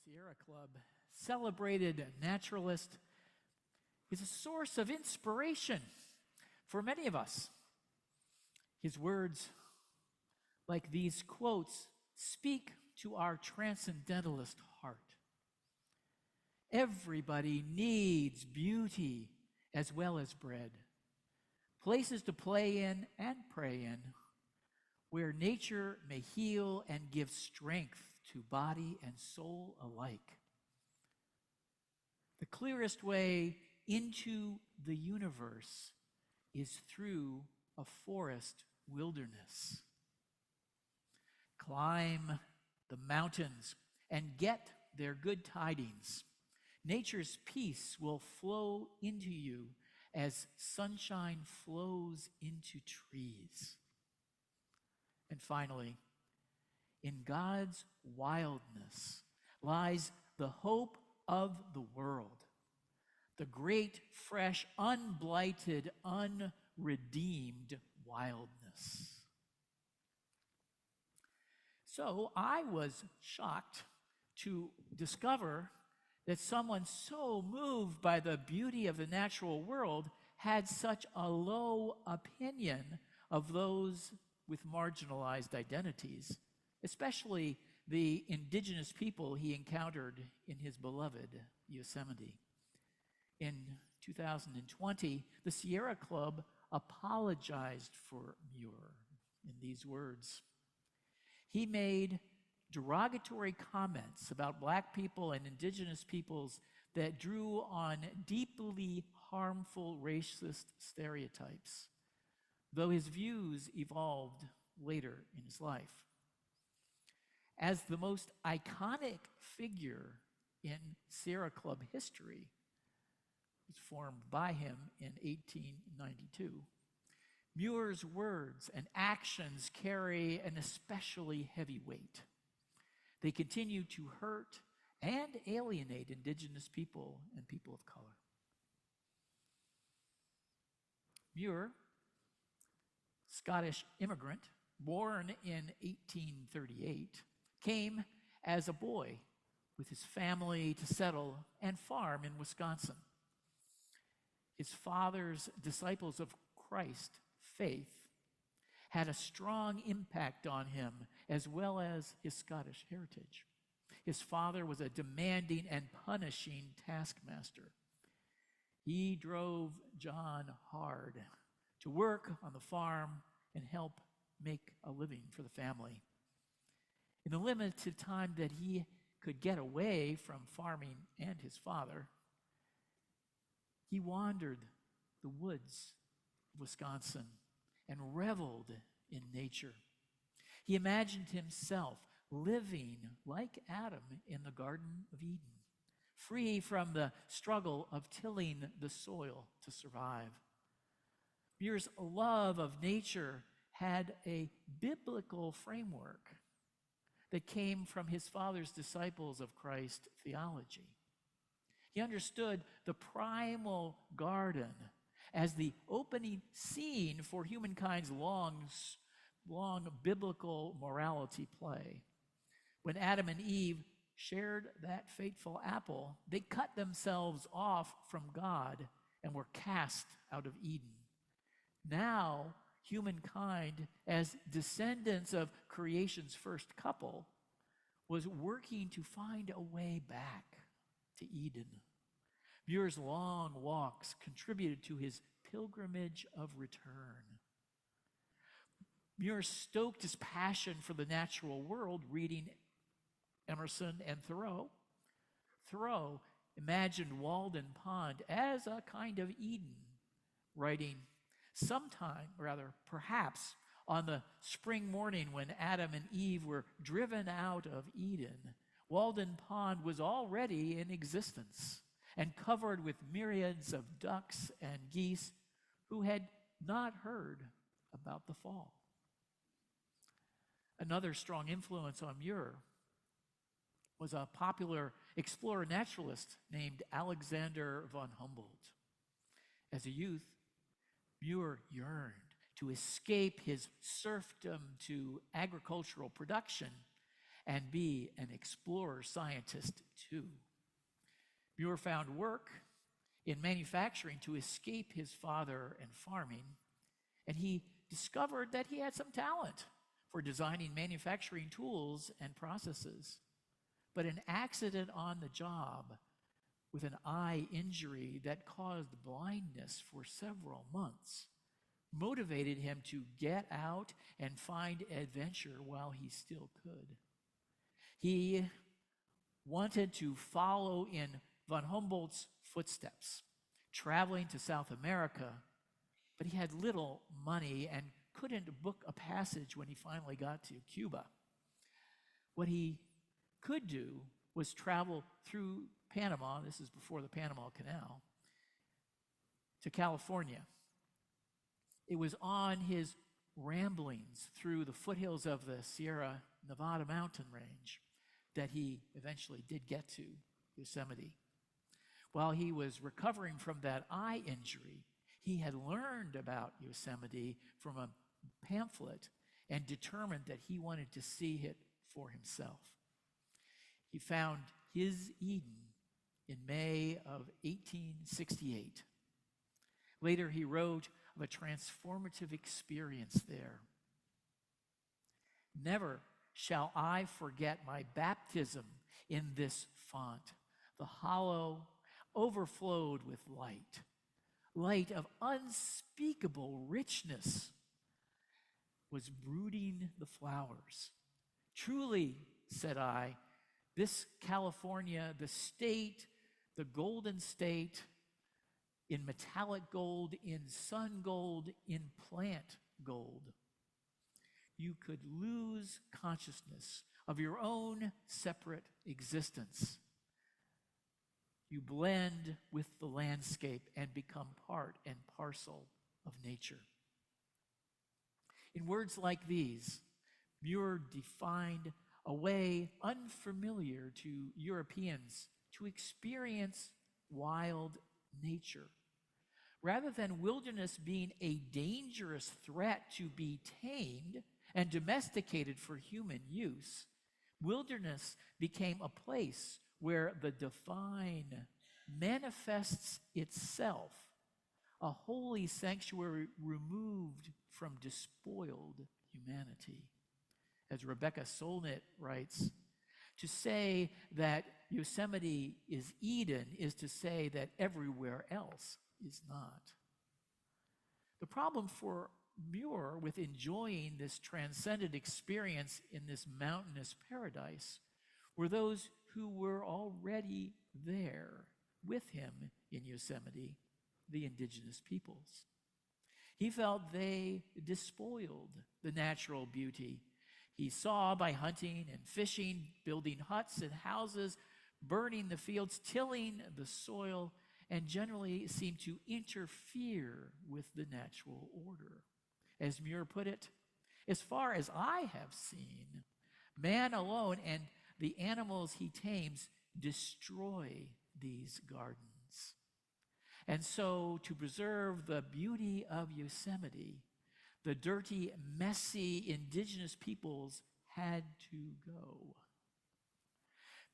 Sierra Club celebrated naturalist is a source of inspiration for many of us. His words, like these quotes, speak to our transcendentalist heart. Everybody needs beauty as well as bread, places to play in and pray in, where nature may heal and give strength to body and soul alike. The clearest way into the universe is through a forest wilderness. Climb the mountains and get their good tidings. Nature's peace will flow into you as sunshine flows into trees. And finally, in God's wildness lies the hope of the world, the great, fresh, unblighted, unredeemed wildness. So I was shocked to discover that someone so moved by the beauty of the natural world had such a low opinion of those with marginalized identities, especially the indigenous people he encountered in his beloved Yosemite. In 2020, the Sierra Club apologized for Muir in these words. He made derogatory comments about Black people and indigenous peoples that drew on deeply harmful racist stereotypes, though his views evolved later in his life. As the most iconic figure in Sierra Club history, was formed by him in 1892. Muir's words and actions carry an especially heavy weight. They continue to hurt and alienate indigenous people and people of color. Muir, Scottish immigrant, born in 1838, came as a boy with his family to settle and farm in Wisconsin. His father's Disciples of Christ faith had a strong impact on him, as well as his Scottish heritage. His father was a demanding and punishing taskmaster. He drove John hard to work on the farm and help make a living for the family. In the limited time that he could get away from farming and his father, he wandered the woods of Wisconsin and reveled in nature. He imagined himself living like Adam in the Garden of Eden, free from the struggle of tilling the soil to survive. Muir's love of nature had a biblical framework that came from his father's Disciples of Christ theology. He understood the primal garden as the opening scene for humankind's long biblical morality play. When Adam and Eve shared that fateful apple, they cut themselves off from God and were cast out of Eden. Now, humankind, as descendants of creation's first couple, was working to find a way back to Eden. Muir's long walks contributed to his pilgrimage of return. Muir stoked his passion for the natural world reading Emerson and Thoreau. Thoreau imagined Walden Pond as a kind of Eden, writing, perhaps on the spring morning when Adam and Eve were driven out of Eden, Walden Pond was already in existence and covered with myriads of ducks and geese who had not heard about the fall. Another strong influence on Muir was a popular explorer naturalist named Alexander von Humboldt. As a youth, Muir yearned to escape his serfdom to agricultural production and be an explorer scientist too. Muir found work in manufacturing to escape his father and farming, and he discovered that he had some talent for designing manufacturing tools and processes. But an accident on the job with an eye injury that caused blindness for several months motivated him to get out and find adventure while he still could. He wanted to follow in von Humboldt's footsteps, traveling to South America, but he had little money and couldn't book a passage when he finally got to Cuba. What he could do was travel through Panama, this is before the Panama Canal, to California. It was on his ramblings through the foothills of the Sierra Nevada mountain range that he eventually did get to Yosemite. While he was recovering from that eye injury, he had learned about Yosemite from a pamphlet and determined that he wanted to see it for himself. He found his Eden in May of 1868. Later, he wrote of a transformative experience there. Never shall I forget my baptism in this font. The hollow overflowed with light, light of unspeakable richness, was brooding the flowers. Truly, said I, this California, the state, the golden state, in metallic gold, in sun gold, in plant gold. You could lose consciousness of your own separate existence. You blend with the landscape and become part and parcel of nature. In words like these, Muir defined a way unfamiliar to Europeans to experience wild nature. Rather than wilderness being a dangerous threat to be tamed and domesticated for human use, wilderness became a place where the divine manifests itself, a holy sanctuary removed from despoiled humanity. As Rebecca Solnit writes, to say that Yosemite is Eden is to say that everywhere else is not. The problem for Muir with enjoying this transcendent experience in this mountainous paradise were those who were already there with him in Yosemite, the indigenous peoples. He felt they despoiled the natural beauty he saw by hunting and fishing, building huts and houses, burning the fields, tilling the soil, and generally seemed to interfere with the natural order. As Muir put it, as far as I have seen, man alone and the animals he tames destroy these gardens. And so, to preserve the beauty of Yosemite, the dirty, messy indigenous peoples had to go.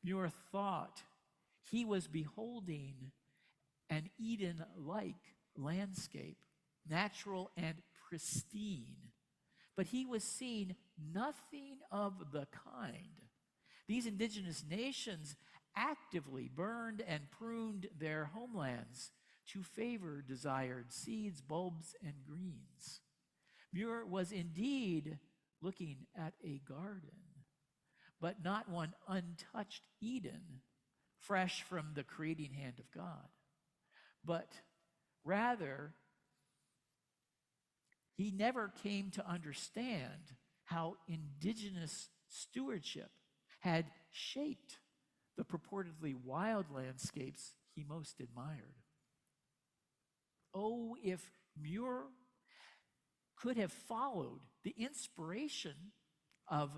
Muir thought he was beholding an Eden-like landscape, natural and pristine, but he was seeing nothing of the kind. These indigenous nations actively burned and pruned their homelands to favor desired seeds, bulbs, and greens. Muir was indeed looking at a garden, but not one untouched Eden, fresh from the creating hand of God. But rather, he never came to understand how indigenous stewardship had shaped the purportedly wild landscapes he most admired. Oh, if Muir could have followed the inspiration of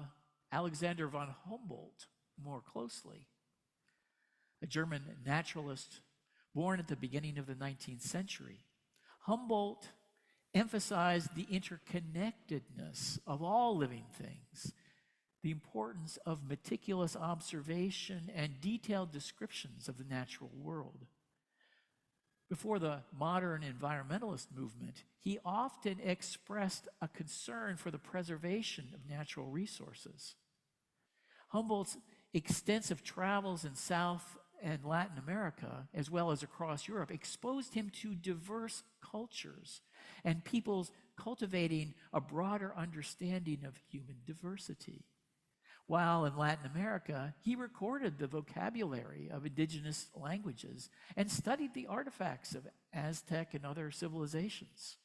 Alexander von Humboldt more closely, a German naturalist born at the beginning of the 19th century. Humboldt emphasized the interconnectedness of all living things, the importance of meticulous observation and detailed descriptions of the natural world. Before the modern environmentalist movement, he often expressed a concern for the preservation of natural resources. Humboldt's extensive travels in South and Latin America, as well as across Europe, exposed him to diverse cultures and peoples cultivating a broader understanding of human diversity. While in Latin America, he recorded the vocabulary of indigenous languages and studied the artifacts of Aztec and other civilizations.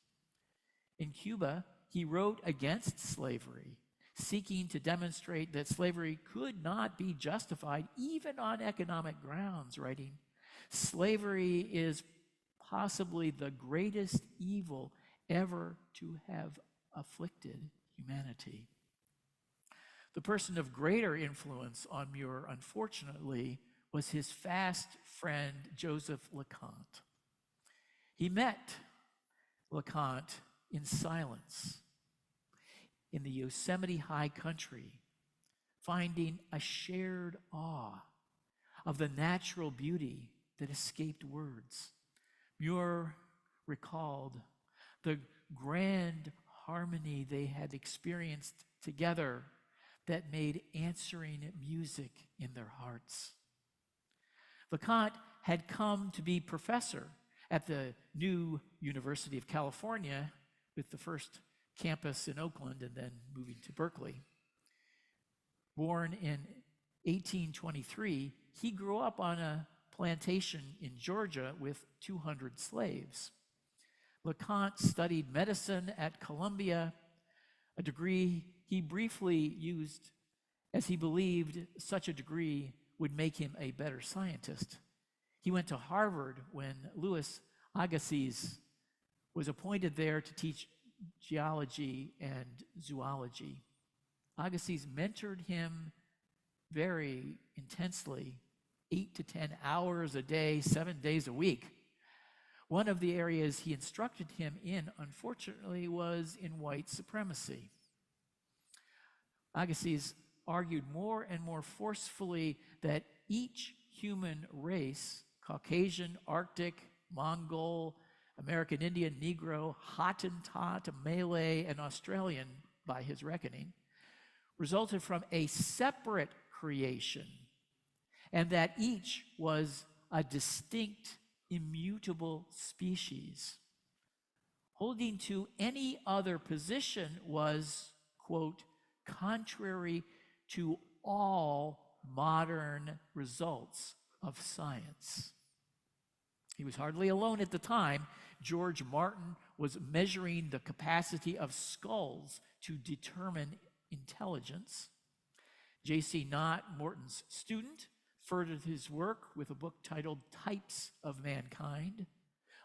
In Cuba, he wrote against slavery, seeking to demonstrate that slavery could not be justified even on economic grounds, writing, "Slavery is possibly the greatest evil ever to have afflicted humanity." The person of greater influence on Muir, unfortunately, was his fast friend, Joseph LeConte. He met LeConte in silence in the Yosemite High Country, finding a shared awe of the natural beauty that escaped words. Muir recalled the grand harmony they had experienced together that made answering music in their hearts. LeConte had come to be professor at the new University of California, with the first campus in Oakland and then moving to Berkeley. Born in 1823, he grew up on a plantation in Georgia with 200 slaves. LeConte studied medicine at Columbia, a degree he briefly used as he believed such a degree would make him a better scientist. He went to Harvard when Louis Agassiz was appointed there to teach geology and zoology. Agassiz mentored him very intensely, 8 to 10 hours a day, 7 days a week. One of the areas he instructed him in, unfortunately, was in white supremacy. Agassiz argued more and more forcefully that each human race, Caucasian, Arctic, Mongol, American Indian, Negro, Hottentot, Malay, and Australian, by his reckoning, resulted from a separate creation, and that each was a distinct, immutable species. Holding to any other position was, quote, contrary to all modern results of science. He was hardly alone at the time. George Martin was measuring the capacity of skulls to determine intelligence. J.C. Knott, Morton's student, furthered his work with a book titled Types of Mankind.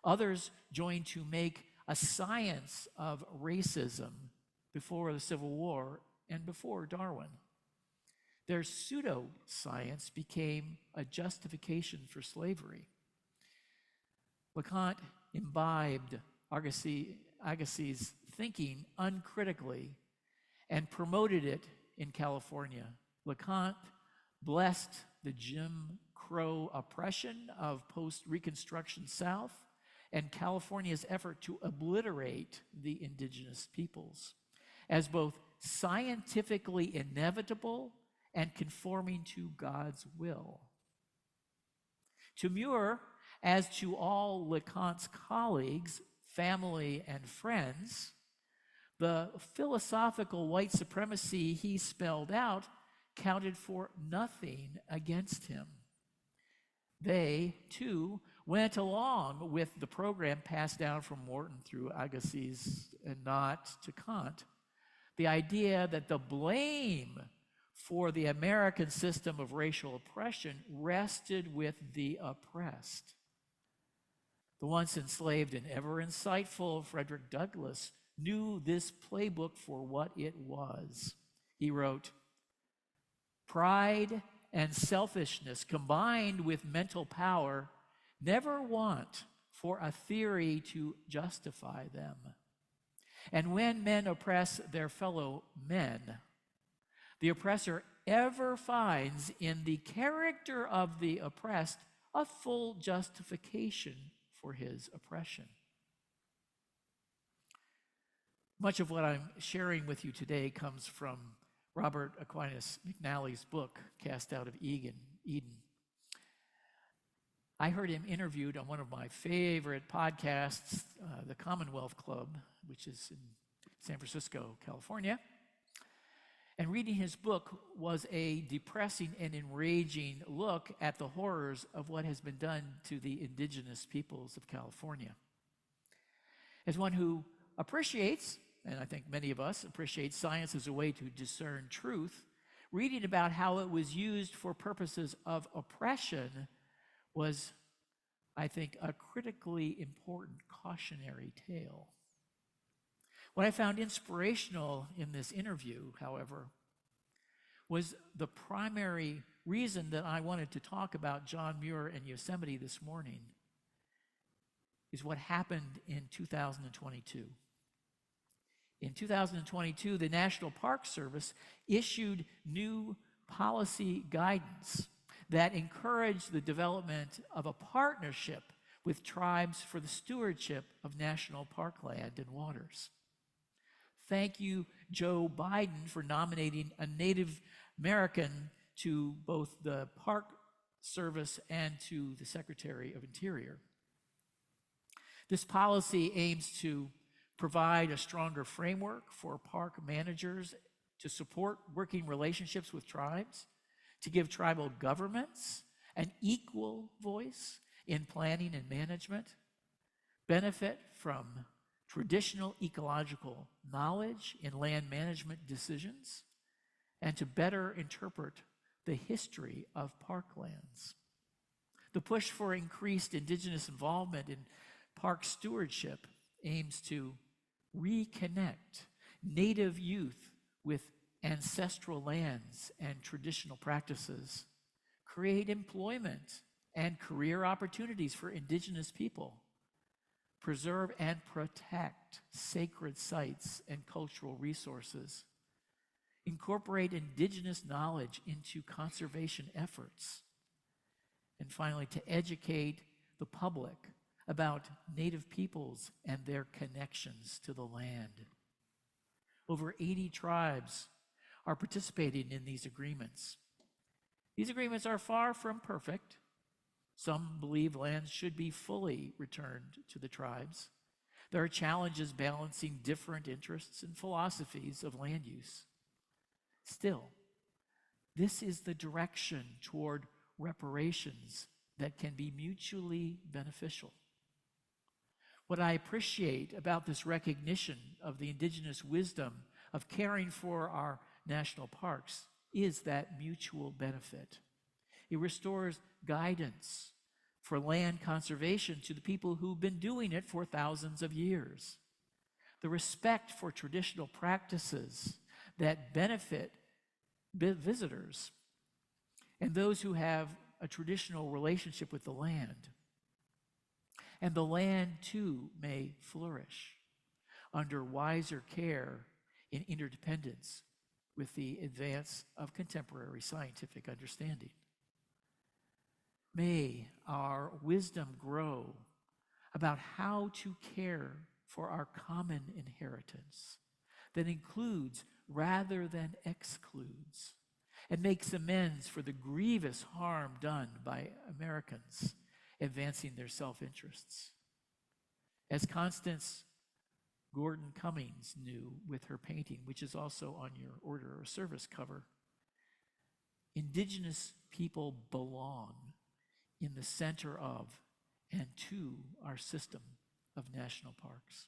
Others joined to make a science of racism before the Civil War and before Darwin. Their pseudoscience became a justification for slavery. LeConte imbibed Agassiz's thinking uncritically and promoted it in California. LeConte blessed the Jim Crow oppression of post-Reconstruction South and California's effort to obliterate the indigenous peoples as both scientifically inevitable and conforming to God's will. To Muir, as to all LeConte's colleagues, family, and friends, the philosophical white supremacy he spelled out counted for nothing against him. They, too, went along with the program passed down from Morton through Agassiz and Knott to Kant, the idea that the blame for the American system of racial oppression rested with the oppressed. The once enslaved and ever insightful Frederick Douglass knew this playbook for what it was. He wrote, "Pride and selfishness combined with mental power never want for a theory to justify them. And when men oppress their fellow men, the oppressor ever finds in the character of the oppressed a full justification for his oppression. Much of what I'm sharing with you today comes from Robert Aquinas McNally's book, Cast Out of Eden. I heard him interviewed on one of my favorite podcasts, the Commonwealth Club, which is in San Francisco, California. And reading his book was a depressing and enraging look at the horrors of what has been done to the indigenous peoples of California. As one who appreciates, and I think many of us appreciate, science as a way to discern truth, reading about how it was used for purposes of oppression was, I think, a critically important cautionary tale. What I found inspirational in this interview, however, was the primary reason that I wanted to talk about John Muir and Yosemite this morning is what happened in 2022. In 2022, the National Park Service issued new policy guidance that encouraged the development of a partnership with tribes for the stewardship of national parkland and waters. Thank you, Joe Biden, for nominating a Native American to both the Park Service and to the Secretary of Interior. This policy aims to provide a stronger framework for park managers to support working relationships with tribes, to give tribal governments an equal voice in planning and management, benefit from traditional ecological knowledge in land management decisions, and to better interpret the history of parklands. The push for increased indigenous involvement in park stewardship aims to reconnect Native youth with ancestral lands and traditional practices, create employment and career opportunities for indigenous people, preserve and protect sacred sites and cultural resources, incorporate indigenous knowledge into conservation efforts, and finally, to educate the public about Native peoples and their connections to the land. Over 80 tribes are participating in these agreements. These agreements are far from perfect. Some believe lands should be fully returned to the tribes. There are challenges balancing different interests and philosophies of land use. Still, this is the direction toward reparations that can be mutually beneficial. What I appreciate about this recognition of the indigenous wisdom of caring for our national parks is that mutual benefit. It restores guidance for land conservation to the people who've been doing it for thousands of years. The respect for traditional practices that benefit visitors and those who have a traditional relationship with the land. And the land, too, may flourish under wiser care in interdependence with the advance of contemporary scientific understanding. May our wisdom grow about how to care for our common inheritance that includes rather than excludes and makes amends for the grievous harm done by Americans advancing their self-interests. As Constance Gordon Cummings knew with her painting, which is also on your order or service cover, indigenous people belong in the center of and to our system of national parks.